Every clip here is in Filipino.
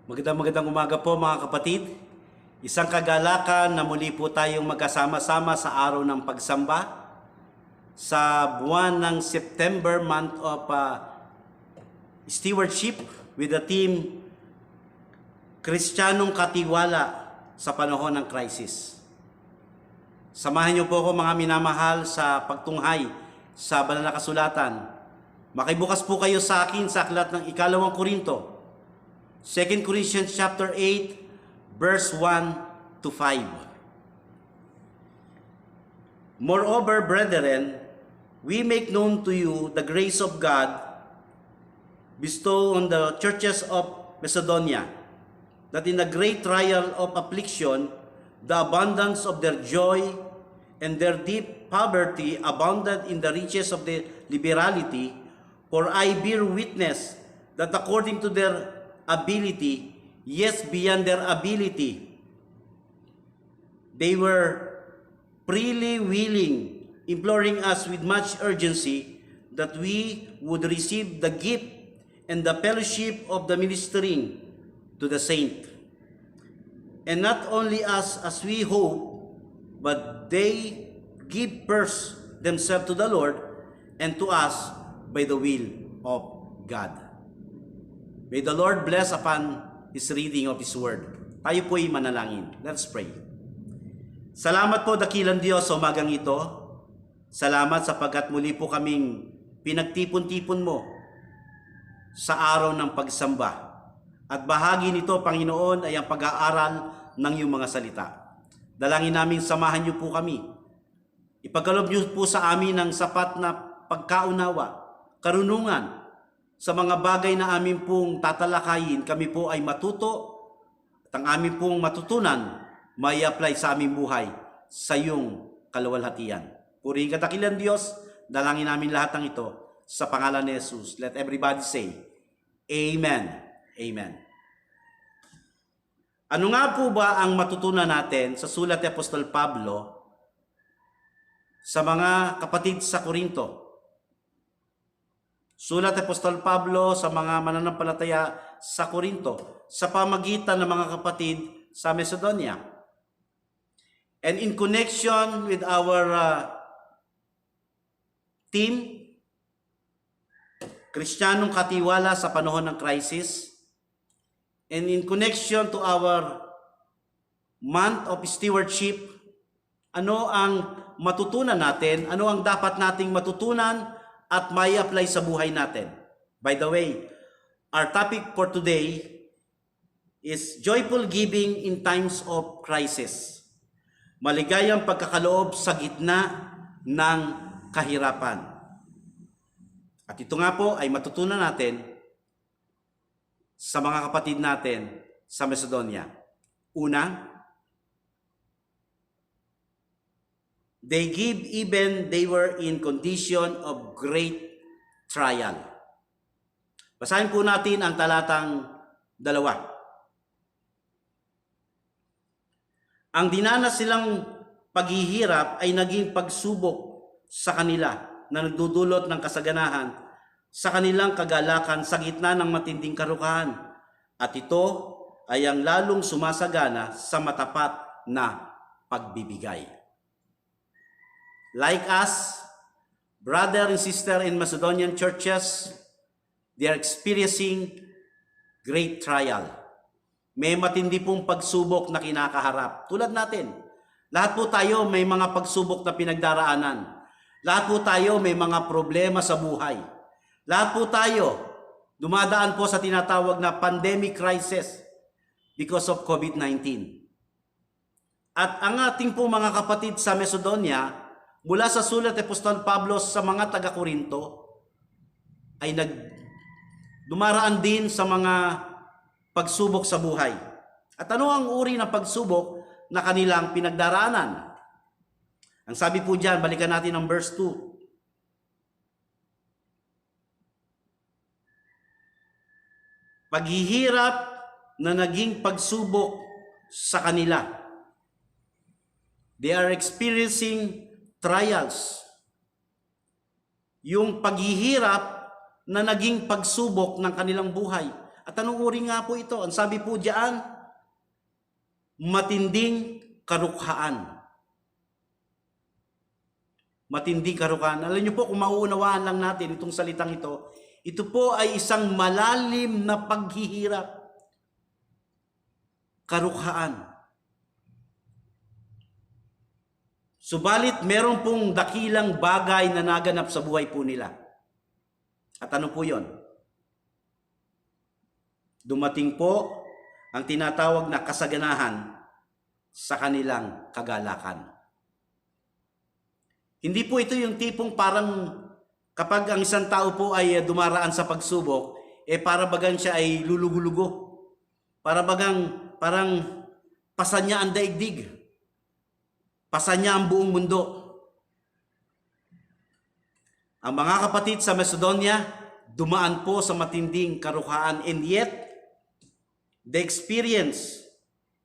Magandang umaga po mga kapatid. Isang kagalakan na muli po tayong magkasama-sama sa araw ng pagsamba sa buwan ng September, month of stewardship with the theme Kristiyanong Katiwala sa panahon ng crisis. Samahan niyo po ako mga minamahal sa pagtunghay sa banal na kasulatan. Makibukas po kayo sa akin sa aklat ng Ikalawang Korinto, 2 Corinthians chapter 8, verse 1 to 5. Moreover, brethren, we make known to you the grace of God bestowed on the churches of Macedonia, that in the great trial of affliction, the abundance of their joy and their deep poverty abounded in the riches of the liberality. For I bear witness that according to their ability, yes, beyond their ability, they were freely willing, imploring us with much urgency that we would receive the gift and the fellowship of the ministering to the saint. And not only us as we hope, but they give first themselves to the Lord and to us by the will of God. May the Lord bless upon His reading of His Word. Tayo po'y manalangin. Let's pray. Salamat po, dakilang Diyos, sa umagang ito. Salamat sapagkat muli po kaming pinagtipon-tipon mo sa araw ng pagsamba. At bahagi nito, Panginoon, ay ang pag-aaral ng iyong mga salita. Dalangin namin samahan niyo po kami. Ipagkaloob niyo po sa amin ang sapat na pagkaunawa, karunungan, sa mga bagay na amin pong tatalakayin. Kami po ay matuto at ang amin pong matutunan may apply sa aming buhay sa iyong kaluwalhatian. Purihin ka, dakilang Diyos, dalangin namin lahat ng ito sa pangalan ni Jesus. Let everybody say, Amen. Amen. Ano nga po ba ang matutunan natin sa sulat ni Apostol Pablo sa mga kapatid sa Korinto? Sulat ni Apostol Pablo sa mga mananampalataya sa Korinto sa pamagitan ng mga kapatid sa Macedonia. And in connection with our theme, Kristiyanong Katiwala sa panahon ng crisis, and in connection to our month of stewardship, ano ang matutunan natin, ano ang dapat nating matutunan at may apply sa buhay natin. By the way, our topic for today is joyful giving in times of crisis. Maligayang pagkakaloob sa gitna ng kahirapan. At ito nga po ay matutunan natin sa mga kapatid natin sa Macedonia. Una, they give even they were in condition of great trial. Basahin po natin ang talatang 2. Ang dinanas silang paghihirap ay naging pagsubok sa kanila na nagdudulot ng kasaganahan sa kanilang kagalakan sa gitna ng matinding karukahan. At ito ay ang lalong sumasagana sa matapat na pagbibigay. Like us, brother and sister in Macedonian churches, they are experiencing great trial. May matindi pong pagsubok na kinakaharap. Tulad natin, lahat po tayo may mga pagsubok na pinagdaraanan. Lahat po tayo may mga problema sa buhay. Lahat po tayo dumadaan po sa tinatawag na pandemic crisis because of COVID-19. At ang ating po mga kapatid sa Macedonia, mula sa sulat ni Apostol Pablo sa mga taga-Korinto, ay dumaraan din sa mga pagsubok sa buhay. At ano ang uri ng pagsubok na kanilang pinagdaraanan? Ang sabi po dyan, balikan natin ang verse 2. Paghihirap na naging pagsubok sa kanila. They are experiencing trials. Yung paghihirap na naging pagsubok ng kanilang buhay. At anong uri nga po ito? Ang sabi po diyan, matinding karukhaan. Matinding karukhaan. Alam niyo po, kung mauunawaan lang natin itong salitang ito po ay isang malalim na paghihirap. Karukhaan. Subalit meron pong dakilang bagay na naganap sa buhay po nila. At ano po yon? Dumating po ang tinatawag na kasaganahan sa kanilang kagalakan. Hindi po ito yung tipong parang kapag ang isang tao po ay dumaraan sa pagsubok, para bagang siya ay lulugulugo. Parang pasan niya ang daigdig. Pasan niya ang buong mundo. Ang mga kapatid sa Macedonia, dumaan po sa matinding karukhaan, and yet, they experience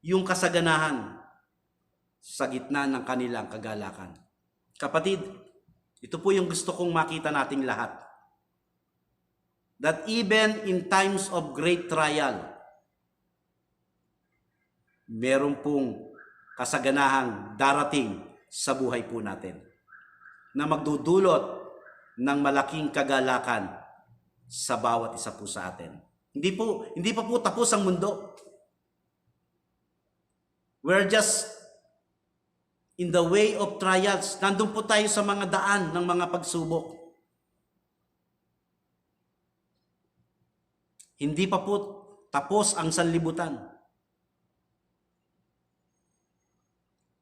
yung kasaganahan sa gitna ng kanilang kagalakan. Kapatid, ito po yung gusto kong makita nating lahat. That even in times of great trial, meron pong kasaganahang darating sa buhay po natin na magdudulot ng malaking kagalakan sa bawat isa po sa atin. Hindi pa po tapos ang mundo. We're just in the way of trials. Nandun po tayo sa mga daan ng mga pagsubok. Hindi pa po tapos ang sanlibutan.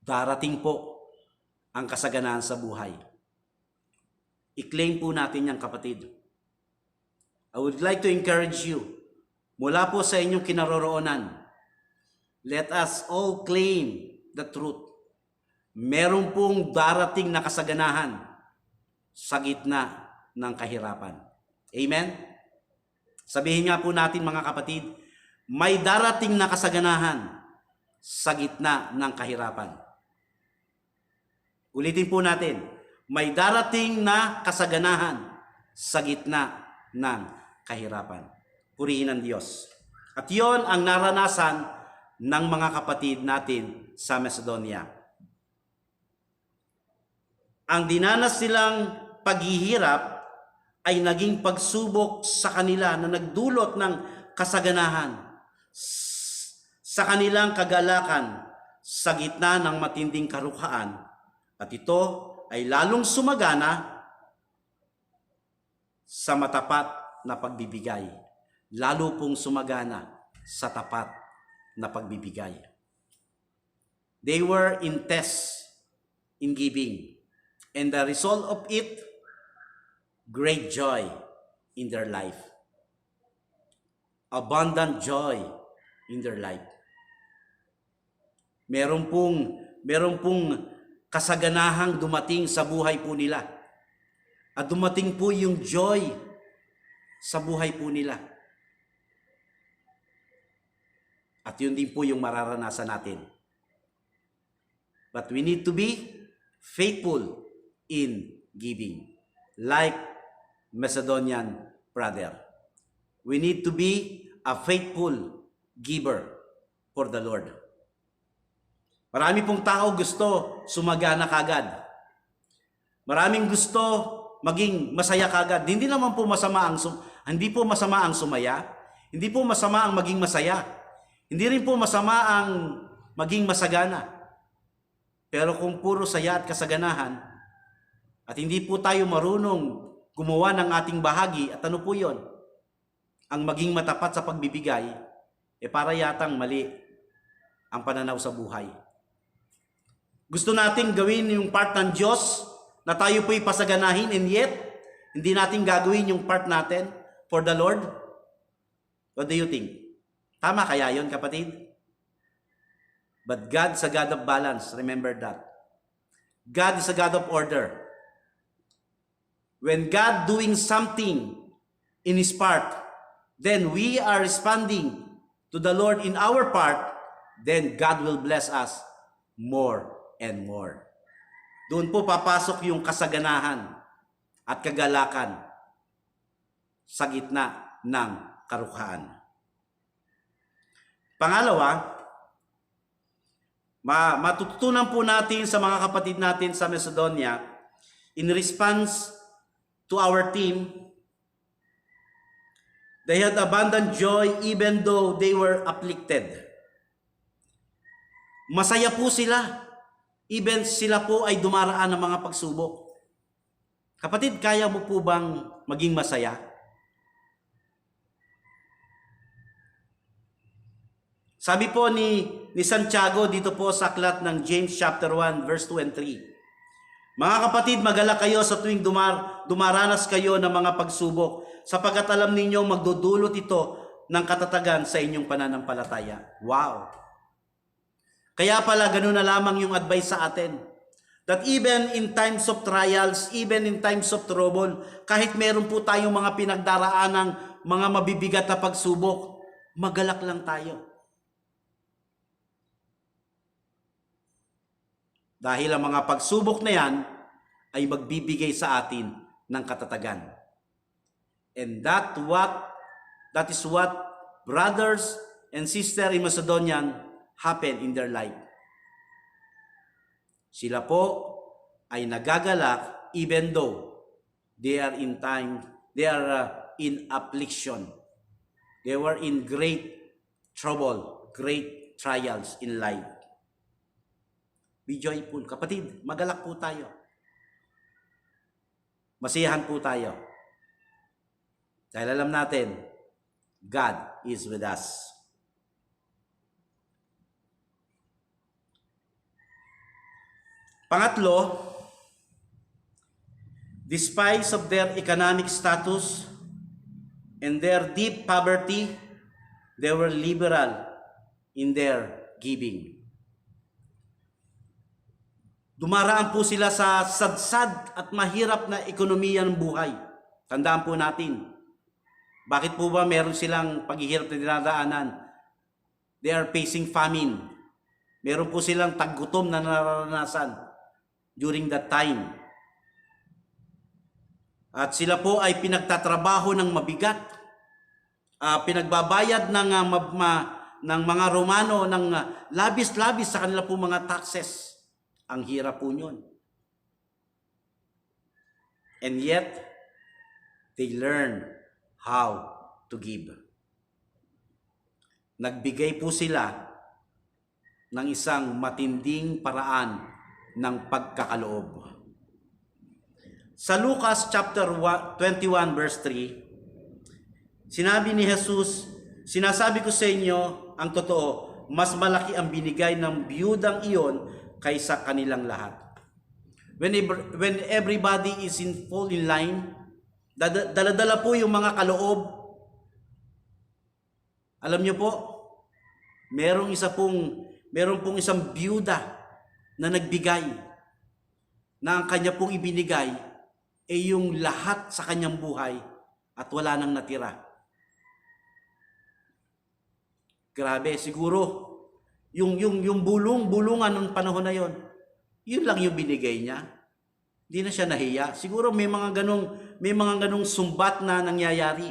Darating po ang kasaganahan sa buhay. I-claim po natin yan, kapatid. I would like to encourage you, mula po sa inyong kinaroroonan, let us all claim the truth. Meron pong darating na kasaganahan sa gitna ng kahirapan. Amen? Sabihin nga po natin, mga kapatid, may darating na kasaganahan sa gitna ng kahirapan. Ulitin po natin, may darating na kasaganahan sa gitna ng kahirapan. Purihin ang Diyos. At yon ang naranasan ng mga kapatid natin sa Macedonia. Ang dinanas nilang paghihirap ay naging pagsubok sa kanila na nagdulot ng kasaganahan sa kanilang kagalakan sa gitna ng matinding karukhaan. At ito ay lalong sumagana sa matapat na pagbibigay. Lalo pong sumagana sa tapat na pagbibigay. They were in test in giving. And the result of it, great joy in their life. Abundant joy in their life. Meron pong kasaganahang dumating sa buhay po nila. At dumating po yung joy sa buhay po nila. At yun din po yung mararanasan natin. But we need to be faithful in giving. Like Macedonian brother. We need to be a faithful giver for the Lord. Marami pong tao gusto sumagana kagad. Maraming gusto maging masaya kagad. Hindi naman po masama ang sumaya. Hindi po masama ang maging masaya. Hindi rin po masama ang maging masagana. Pero kung puro saya at kasaganahan, at hindi po tayo marunong gumawa ng ating bahagi, at ano po yon? Ang maging matapat sa pagbibigay, para yatang mali ang pananaw sa buhay. Gusto nating gawin yung part ng Diyos na tayo po'y pasaganahin, and yet, hindi natin gagawin yung part natin for the Lord? What do you think? Tama kaya yon, kapatid? But God is a God of balance. Remember that. God is a God of order. When God doing something in His part, then we are responding to the Lord in our part, then God will bless us more and more. Doon po papasok yung kasaganahan at kagalakan sa gitna ng karukhaan. Pangalawa, matututunan po natin sa mga kapatid natin sa Macedonia, in response to our team, they had abundant joy even though they were afflicted. Masaya po sila, even sila po ay dumaraan ng mga pagsubok. Kapatid, kaya mo po bang maging masaya? Sabi po ni Santiago dito po sa aklat ng James chapter 1 verse 2 and 3. Mga kapatid, magalak kayo sa tuwing dumaranas kayo ng mga pagsubok, sapagkat alam ninyong magdudulot ito ng katatagan sa inyong pananampalataya. Wow! Kaya pala ganun na lamang yung advice sa atin. That even in times of trials, even in times of trouble, kahit meron po tayong mga pinagdaraan ng mga mabibigat na pagsubok, magalak lang tayo. Dahil ang mga pagsubok na yan ay magbibigay sa atin ng katatagan. And that is what brothers and sisters in Macedonian happen in their life. Sila po ay nagagalak even though they are in affliction. They were in great trouble, great trials in life. Be joyful. Kapatid, magalak po tayo. Masiyahan po tayo. Dahil alam natin, God is with us. Pangatlo, despite of their economic status and their deep poverty, they were liberal in their giving. Dumaraan po sila sa sadsad at mahirap na ekonomiya ng buhay. Tandaan po natin, bakit po ba meron silang paghihirap na dinadaanan? They are facing famine. Meron po silang taggutom na nararanasan during that time. At sila po ay pinagtatrabaho ng mabigat. Pinagbabayad ng mga Romano ng labis-labis sa kanila po mga taxes. Ang hirap po yun. And yet, they learn how to give. Nagbigay po sila ng isang matinding paraan ng pagkakaloob. Sa Lucas chapter 21 verse 3, sinabi ni Jesus, sinasabi ko sa inyo ang totoo, mas malaki ang binigay ng biyudang iyon kaysa kanilang lahat. When everybody is in full in line, dala-dala po yung mga kaloob. Alam niyo po, meron pong isang biyuda na nagbigay na ang kanya pong ibinigay ay yung lahat sa kanyang buhay at wala nang natira. Grabe, siguro yung bulungan ng panahon na yon, yun lang yung binigay niya. Hindi na siya nahiya. Siguro may mga ganong sumbat na nangyayari.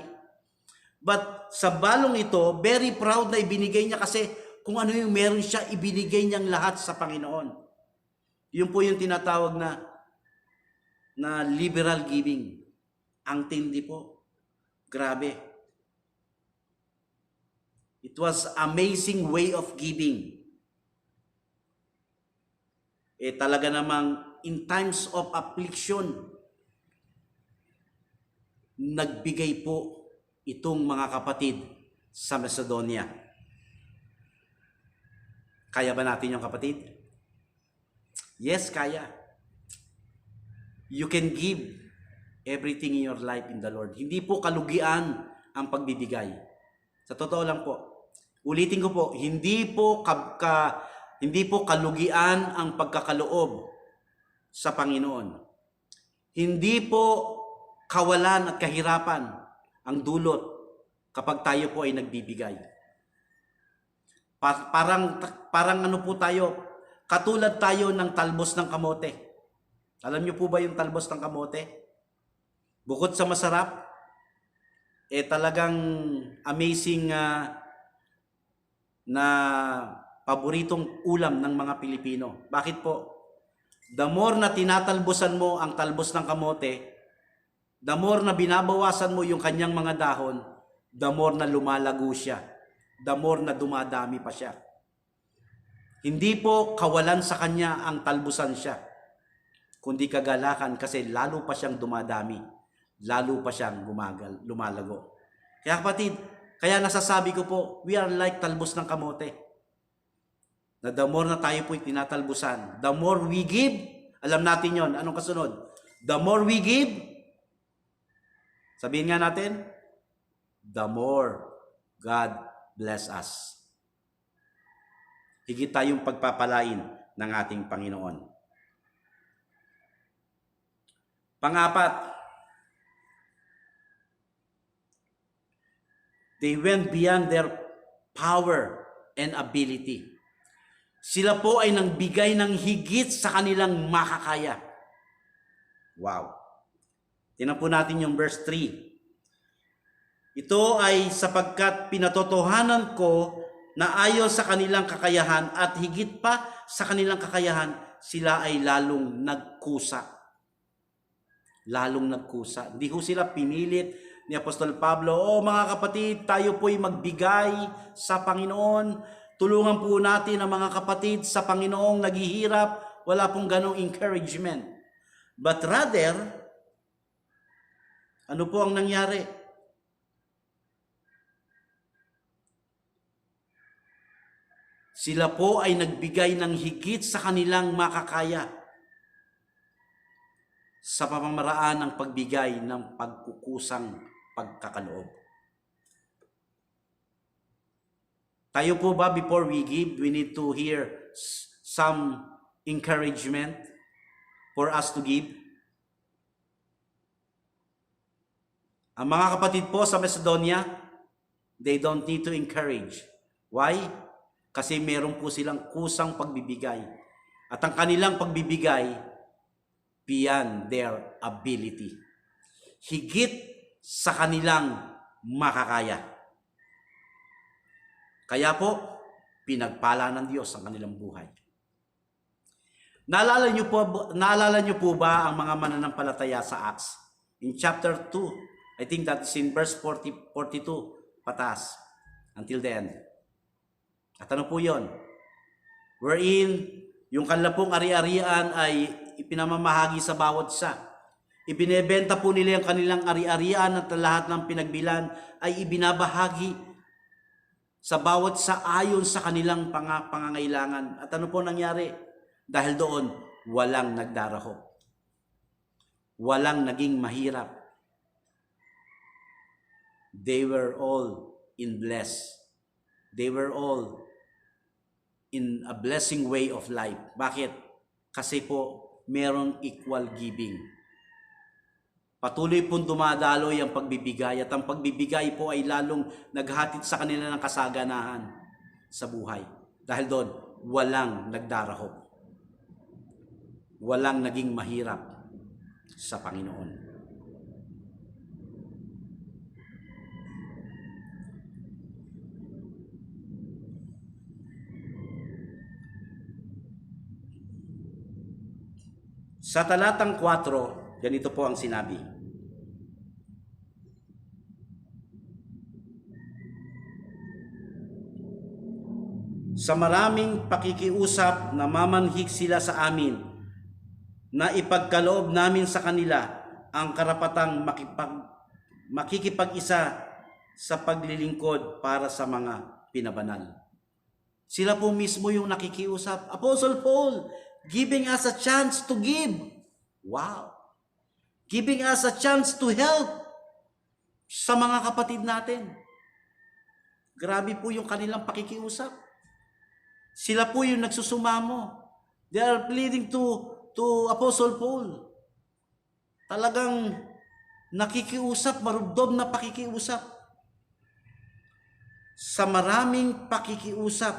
But sa balong ito, very proud na ibinigay niya kasi kung ano yung meron siya, ibinigay niyang lahat sa Panginoon. Yun po yung tinatawag na liberal giving. Ang tindi po. Grabe. It was amazing way of giving. Talaga namang in times of affliction, nagbigay po itong mga kapatid sa Macedonia. Kaya ba natin yung kapatid? Yes, kaya. You can give everything in your life in the Lord. Hindi po kalugian ang pagbibigay. Sa totoo lang po. Ulitin ko po, hindi po kalugian ang pagkakaloob sa Panginoon. Hindi po kawalan at kahirapan ang dulot kapag tayo po ay nagbibigay. Parang ano po tayo, katulad tayo ng talbos ng kamote. Alam niyo po ba yung talbos ng kamote? Bukod sa masarap, talagang amazing na paboritong ulam ng mga Pilipino. Bakit po? The more na tinatalbosan mo ang talbos ng kamote, the more na binabawasan mo yung kanyang mga dahon, the more na lumalago siya, the more na dumadami pa siya. Hindi po kawalan sa kanya ang talbusan siya, kundi kagalakan kasi lalo pa siyang dumadami, lalo pa siyang lumalago. Kaya kapatid, kaya nasasabi ko po, we are like talbos ng kamote. Na the more na tayo po'y tinatalbusan, the more we give, alam natin yon. Anong kasunod? The more we give, sabihin nga natin, the more God bless us. Higit tayong pagpapalain ng ating Panginoon. Pang-apat, they went beyond their power and ability. Sila po ay nangbigay ng higit sa kanilang makakaya. Wow. Tingnan po natin yung verse 3. Ito ay sapagkat pinatotohanan ko na ayon sa kanilang kakayahan at higit pa sa kanilang kakayahan, sila ay lalong nagkusa. Lalong nagkusa. Hindi ho sila pinilit ni Apostol Pablo, mga kapatid, tayo po'y magbigay sa Panginoon. Tulungan po natin ang mga kapatid sa Panginoong naghihirap. Wala pong ganong encouragement. But rather, ano po ang nangyari? Sila po ay nagbigay ng higit sa kanilang makakaya sa pamamaraan ng pagbigay ng pagkukusang pagkakaloob. Tayo po ba, before we give, we need to hear some encouragement for us to give? Ang mga kapatid po sa Macedonia, they don't need to encourage. Why? Kasi meron po silang kusang pagbibigay. At ang kanilang pagbibigay, beyond their ability. Higit sa kanilang makakaya. Kaya po, pinagpala ng Diyos ang kanilang buhay. Naalala niyo po ba ang mga mananampalataya sa Acts? In chapter 2, I think that's in verse 42, pataas, until the end. At ano po yun? Wherein, yung kanila pong ari-arian ay ipinamamahagi sa bawat isa. Ibinebenta po nila yung kanilang ari-arian at lahat ng pinagbilan ay ibinabahagi sa bawat sa ayon sa kanilang pangangailangan. At ano po nangyari? Dahil doon, walang nagdarahop. Walang naging mahirap. They were all in bless. They were all in a blessing way of life. Bakit? Kasi po, merong equal giving. Patuloy pong dumadaloy ang pagbibigay at ang pagbibigay po ay lalong naghatid sa kanila ng kasaganahan sa buhay. Dahil doon, walang nagdarahop. Walang naging mahirap sa Panginoon. Sa talatang 4, ganito po ang sinabi. Sa maraming pakikiusap, namamanhik sila sa amin na ipagkaloob namin sa kanila ang karapatang makikipag-isa sa paglilingkod para sa mga pinabanal. Sila po mismo yung nakikiusap. Apostle Paul, giving us a chance to give. Wow. Giving us a chance to help sa mga kapatid natin. Grabe po yung kanilang pakikiusap. Sila po yung nagsusumamo. They are pleading to Apostle Paul. Talagang nakikiusap, marubdob na pakikiusap. Sa maraming pakikiusap.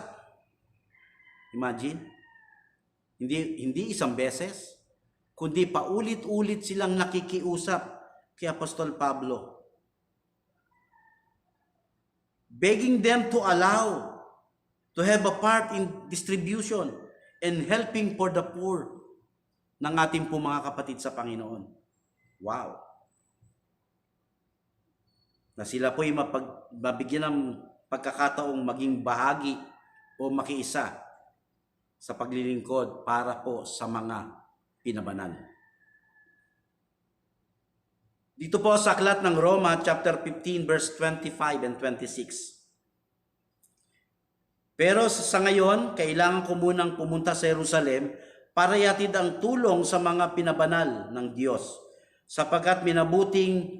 Imagine, hindi isang beses, kundi paulit-ulit silang nakikiusap kay Apostol Pablo. Begging them to allow to have a part in distribution and helping for the poor ng ating po mga kapatid sa Panginoon. Wow! Na sila po ay mabigyan ng pagkakataong maging bahagi o makiisa sa paglilingkod para po sa mga pinabanal. Dito po sa aklat ng Roma chapter 15 verse 25 and 26. Pero sa ngayon, kailangan ko munang pumunta sa Jerusalem para yatid ang tulong sa mga pinabanal ng Diyos, sapagkat minabuti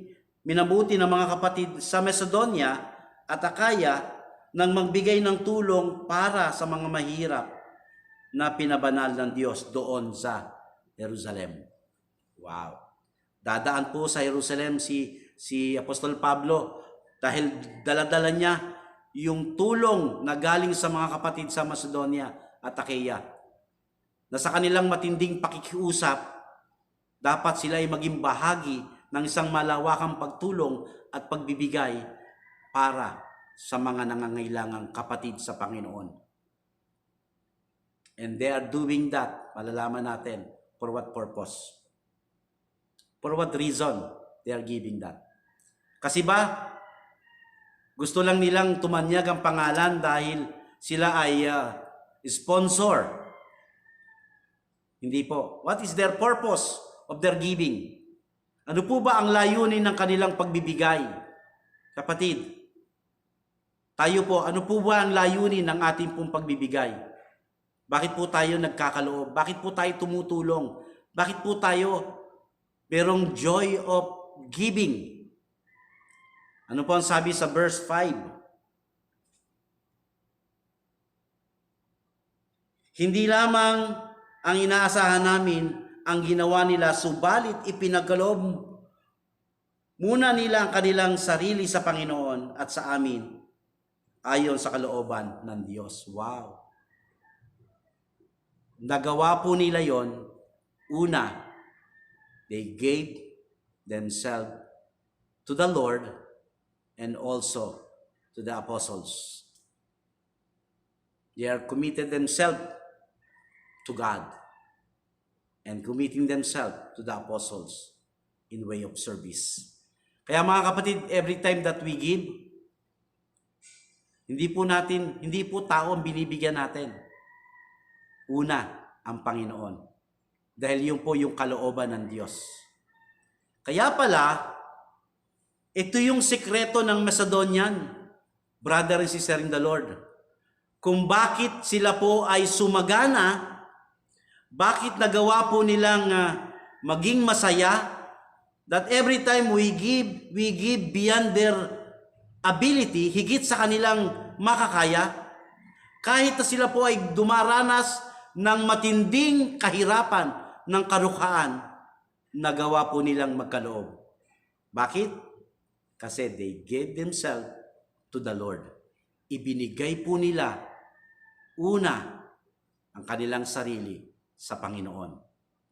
ng mga kapatid sa Macedonia at Akaya nang magbigay ng tulong para sa mga mahirap na pinabanal ng Diyos doon sa Jerusalem. Wow! Dadaan po sa Jerusalem si Apostol Pablo dahil daladala niya yung tulong na galing sa mga kapatid sa Macedonia at Akaya, na sa kanilang matinding pakikiusap, dapat sila ay maging bahagi ng isang malawakang pagtulong at pagbibigay para sa mga nangangailangang kapatid sa Panginoon. And they are doing that, malalaman natin, for what purpose? For what reason they are giving that? Kasi ba, gusto lang nilang tumanyag ang pangalan dahil sila ay sponsor? Hindi po. What is their purpose of their giving? Ano po ba ang layunin ng kanilang pagbibigay? Kapatid, tayo po, ano po ba ang layunin ng ating pong pagbibigay? Bakit po tayo nagkakaloob? Bakit po tayo tumutulong? Bakit po tayo merong joy of giving? Ano po ang sabi sa verse 5? Hindi lamang ang inaasahan namin ang ginawa nila, subalit ipinagkaloob muna nila ang kanilang sarili sa Panginoon at sa amin ayon sa kalooban ng Diyos. Wow! Nagawa po nila yon. Una, they gave themselves to the Lord and also to the apostles. They are committed themselves to God and committing themselves to the apostles in way of service. Kaya mga kapatid, every time that we give, hindi po tao ang binibigyan natin. Una, ang Panginoon. Dahil yun po yung kalooban ng Diyos. Kaya pala, ito yung sekreto ng Macedonian, brother and sister in the Lord. Kung bakit sila po ay sumagana, bakit nagawa po nilang maging masaya, that every time we give beyond their ability, higit sa kanilang makakaya, kahit na sila po ay dumaranas ng matinding kahirapan, ng karukhaan, nagawa po nilang magkaloob. Bakit? Kasi they gave themselves to the Lord. Ibinigay po nila, una, ang kanilang sarili sa Panginoon.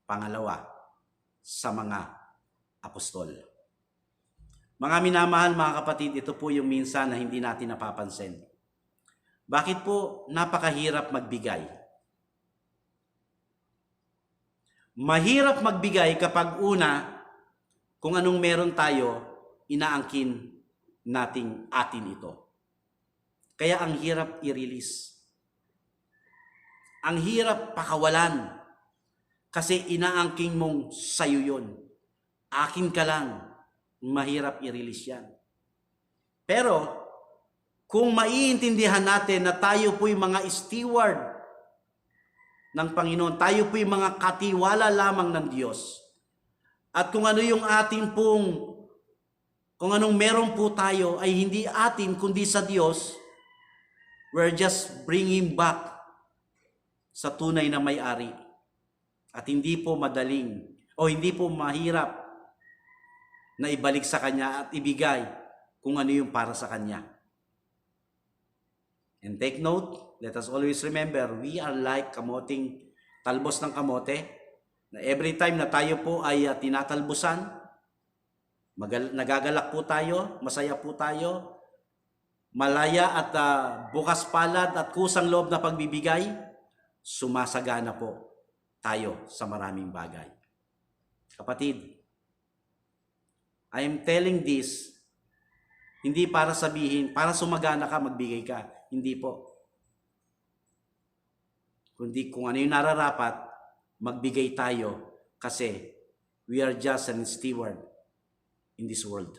Pangalawa, sa mga apostol. Mga minamahal, mga kapatid, ito po yung minsan na hindi natin napapansin. Bakit po napakahirap magbigay? Mahirap magbigay kapag una, kung anong meron tayo, inaangkin nating atin ito. Kaya ang hirap i-release. Ang hirap pakawalan. Kasi inaangking mong sayo yun. Akin ka lang. Mahirap i-release yan. Pero, kung maiintindihan natin na tayo po'y mga steward ng Panginoon, tayo po'y mga katiwala lamang ng Diyos. At kung ano yung atin pong, kung anong meron po tayo ay hindi atin kundi sa Diyos, we're just bringing back sa tunay na may-ari. At hindi po madaling o hindi po mahirap na ibalik sa Kanya at ibigay kung ano yung para sa Kanya. And take note, let us always remember, we are like kamoting, talbos ng kamote, na every time na tayo po ay tinatalbusan, nagagalak po tayo, masaya po tayo, malaya at bukas palad at kusang loob na pagbibigay, sumasagana po tayo sa maraming bagay. Kapatid, I am telling this, hindi para sabihin, para sumagana ka, magbigay ka. Hindi po. Kundi kung ano yung nararapat, magbigay tayo kasi we are just an steward in this world.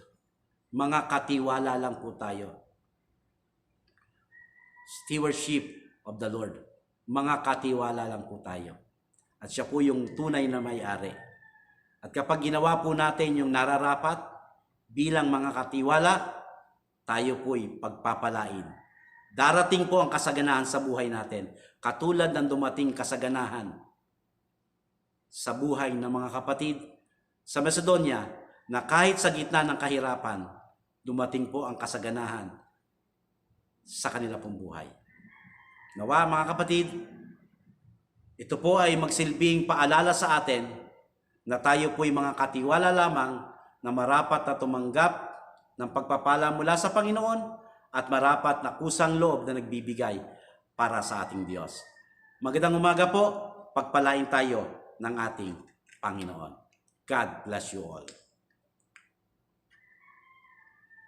Mga katiwala lang po tayo. Stewardship of the Lord. Mga katiwala lang po tayo. At siya po yung tunay na may-ari. At kapag ginawa po natin yung nararapat bilang mga katiwala, tayo po'y pagpapalain. Darating po ang kasaganahan sa buhay natin. Katulad ng dumating kasaganahan sa buhay ng mga kapatid sa Macedonia na kahit sa gitna ng kahirapan, dumating po ang kasaganahan sa kanila pong buhay. Nawa mga kapatid, ito po ay magsilbing paalala sa atin na tayo po'y mga katiwala lamang na marapat na tumanggap ng pagpapala mula sa Panginoon at marapat na kusang loob na nagbibigay para sa ating Diyos. Magandang umaga po, pagpalain tayo ng ating Panginoon. God bless you all.